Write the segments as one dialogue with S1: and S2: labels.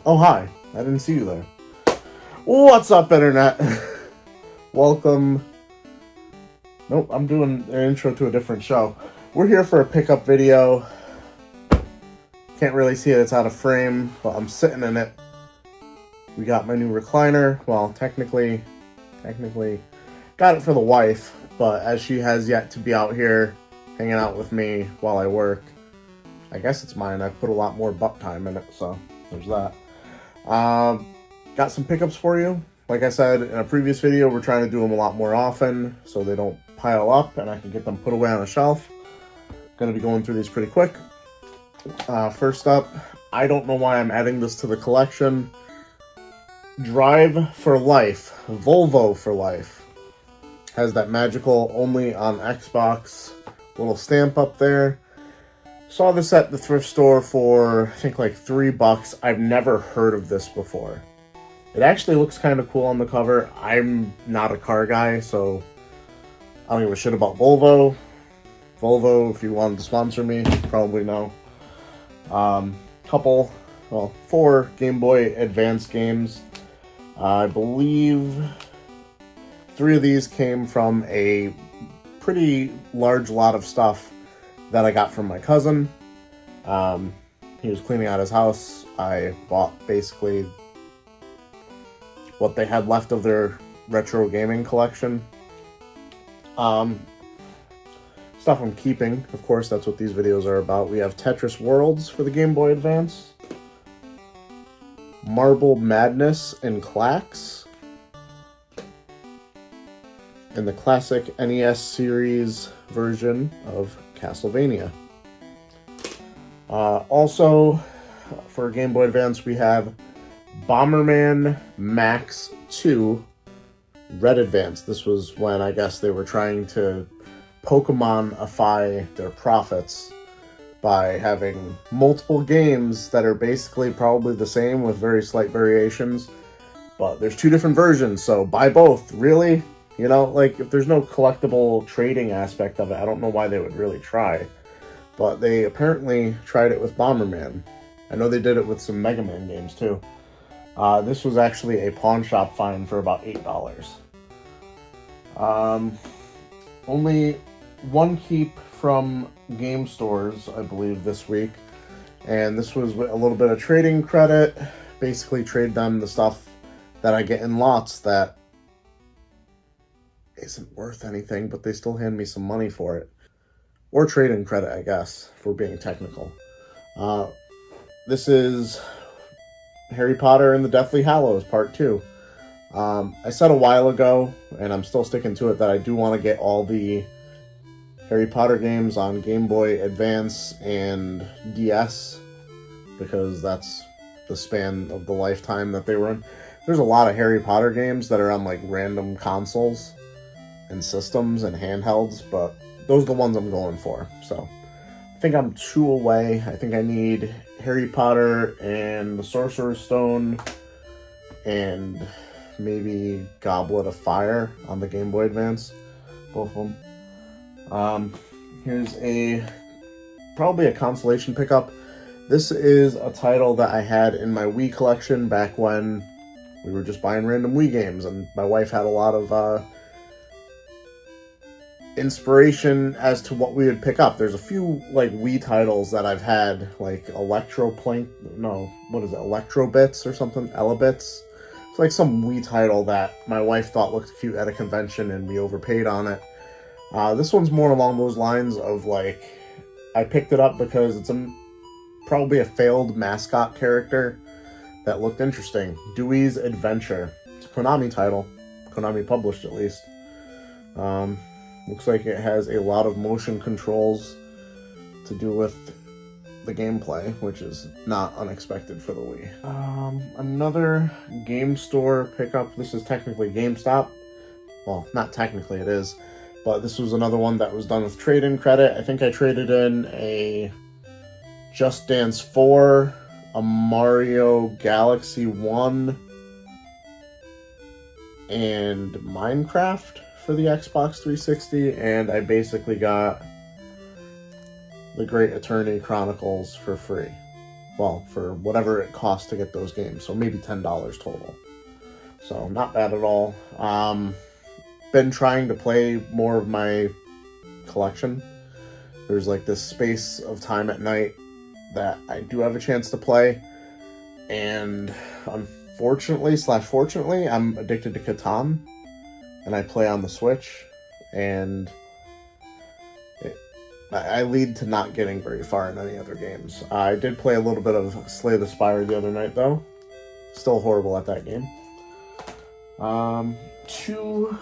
S1: Oh, hi. I didn't see you there. What's up, Internet? Welcome. Nope, I'm doing an intro to a different show. We're here for a pickup video. Can't really see it, it's out of frame, but I'm sitting in it. We got my new recliner. Well, technically, got it for the wife, but as she has yet to be out here hanging out with me while I work, I guess it's mine. I've put a lot more butt time in it, so there's that. Got some pickups for you. Like I said in a previous video, we're trying to do them a lot more often so they don't pile up and I can get them put away on a shelf. Gonna be going through these pretty quick. First up, I don't know why I'm adding this to the collection. Drive for Life, Volvo for Life. Has that magical only on Xbox little stamp up there. Saw this at the thrift store for, I think, like $3. I've never heard of this before. It actually looks kind of cool on the cover. I'm not a car guy, so I don't give a shit about Volvo. Volvo, if you wanted to sponsor me, probably no. Four Game Boy Advance games. I believe 3 of these came from a pretty large lot of stuff that I got from my cousin. He was cleaning out his house. I bought basically what they had left of their retro gaming collection. Stuff I'm keeping, of course, that's what these videos are about. We have Tetris Worlds for the Game Boy Advance, Marble Madness and Clax, and the classic NES series version of Castlevania. Also, for Game Boy Advance, we have Bomberman Max 2 Red Advance. This was when I guess they were trying to Pokemon-ify their profits by having multiple games that are basically probably the same with very slight variations, but there's 2 different versions, so buy both. Really? You know, like, if there's no collectible trading aspect of it, I don't know why they would really try. But they apparently tried it with Bomberman. I know they did it with some Mega Man games, too. This was actually a pawn shop find for about $8. Only one keep from game stores, I believe, this week. And this was a little bit of trading credit. Basically trade them the stuff that I get in lots that isn't worth anything, but they still hand me some money for it. Or trade-in credit, I guess, if we're being technical. This is Harry Potter and the Deathly Hallows, Part 2. I said a while ago, and I'm still sticking to it, that I do want to get all the Harry Potter games on Game Boy Advance and DS, because that's the span of the lifetime that they were in. There's a lot of Harry Potter games that are on, like, random consoles and systems and handhelds, but those are the ones I'm going for. So I think I'm 2 away. I think I need Harry Potter and the Sorcerer's Stone and maybe Goblet of Fire on the Game Boy Advance. Both of them. Here's probably a consolation pickup. This is a title that I had in my Wii collection back when we were just buying random Wii games, and my wife had a lot of inspiration as to what we would pick up. There's a few like Wii titles that I've had, like Electro Bits or something, Elebits. It's like some Wii title that my wife thought looked cute at a convention and we overpaid on it. This one's more along those lines of, like, I picked it up because it's probably a failed mascot character that looked interesting. Dewey's Adventure. It's a Konami title. Konami published, at least. Looks like it has a lot of motion controls to do with the gameplay, which is not unexpected for the Wii. Another game store pickup. This is technically GameStop. Well, not technically, it is. But this was another one that was done with trade-in credit. I think I traded in a Just Dance 4, a Mario Galaxy 1, and Minecraft for the Xbox 360, and I basically got The Great Attorney Chronicles for free. well, for whatever it costs to get those games. So maybe $10 total. So not bad at all. Been trying to play more of my collection. There's like this space of time at night that I do have a chance to play. And unfortunately / fortunately, I'm addicted to Catan. And I play on the Switch. And I lead to not getting very far in any other games. I did play a little bit of Slay the Spire the other night, though. Still horrible at that game. 2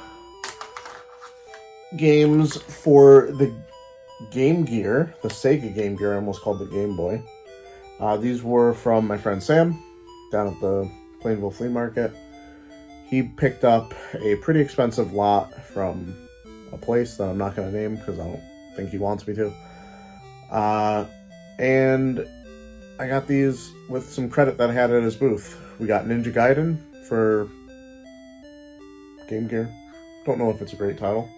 S1: games for the Game Gear, the Sega Game Gear. I almost called the Game Boy. These were from my friend Sam down at the Plainville Flea Market. He picked up a pretty expensive lot from a place that I'm not going to name because I don't think he wants me to. And I got these with some credit that I had at his booth. We got Ninja Gaiden for Game Gear. Don't know if it's a great title.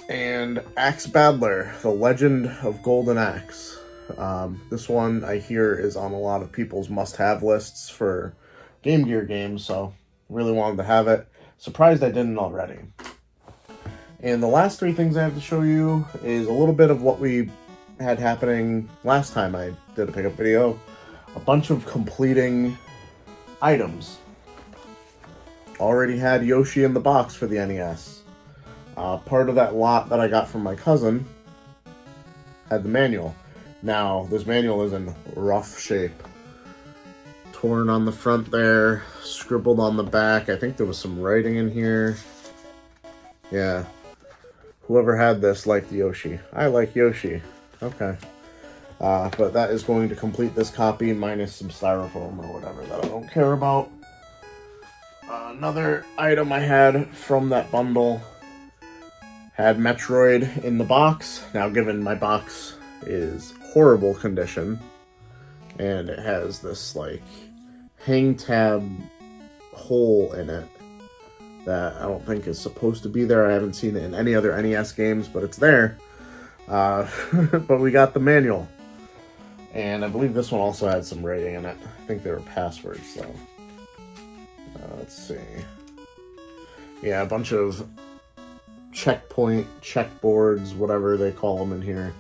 S1: And Axe Battler, The Legend of Golden Axe. This one I hear is on a lot of people's must-have lists for Game Gear games, so really wanted to have it. Surprised I didn't already. And the last 3 things I have to show you is a little bit of what we had happening last time I did a pickup video. A bunch of completing items. Already had Yoshi in the box for the NES. Part of that lot that I got from my cousin had the manual. Now, this manual is in rough shape. Torn on the front there, scribbled on the back. I think there was some writing in here. Yeah. Whoever had this liked Yoshi. I like Yoshi. Okay. But that is going to complete this copy, minus some styrofoam or whatever that I don't care about. Another item I had from that bundle had Metroid in the box. Now, given my box is horrible condition, and it has this, like, hang tab hole in it that I don't think is supposed to be there. I haven't seen it in any other NES games, but it's there. But we got the manual. And I believe this one also had some writing in it. I think they were passwords, so. Let's see. Yeah, a bunch of checkpoint, checkboards, whatever they call them in here.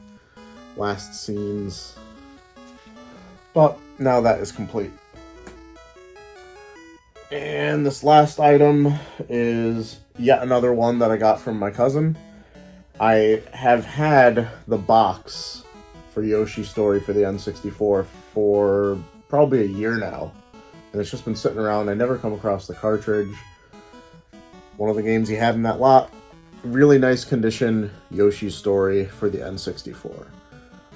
S1: Last scenes. But now that is complete. And this last item is yet another one that I got from my cousin. I have had the box for Yoshis Story for the N64 for probably a year now. And it's just been sitting around. I never come across the cartridge. One of the games he had in that lot. Really nice condition, Yoshis Story for the N64.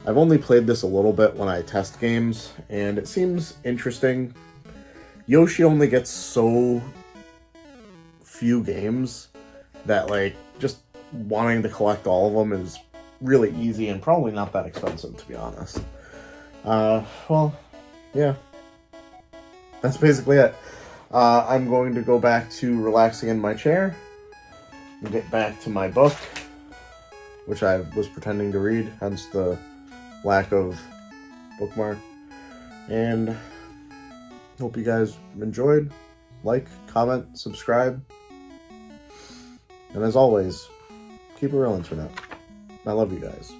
S1: I've only played this a little bit when I test games, and it seems interesting. Yoshi only gets so few games that, like, just wanting to collect all of them is really easy and probably not that expensive, to be honest. Well, yeah. That's basically it. I'm going to go back to relaxing in my chair and get back to my book, which I was pretending to read, hence the lack of bookmark. And hope you guys enjoyed. Like, comment, subscribe. And as always, keep it real, Internet. I love you guys.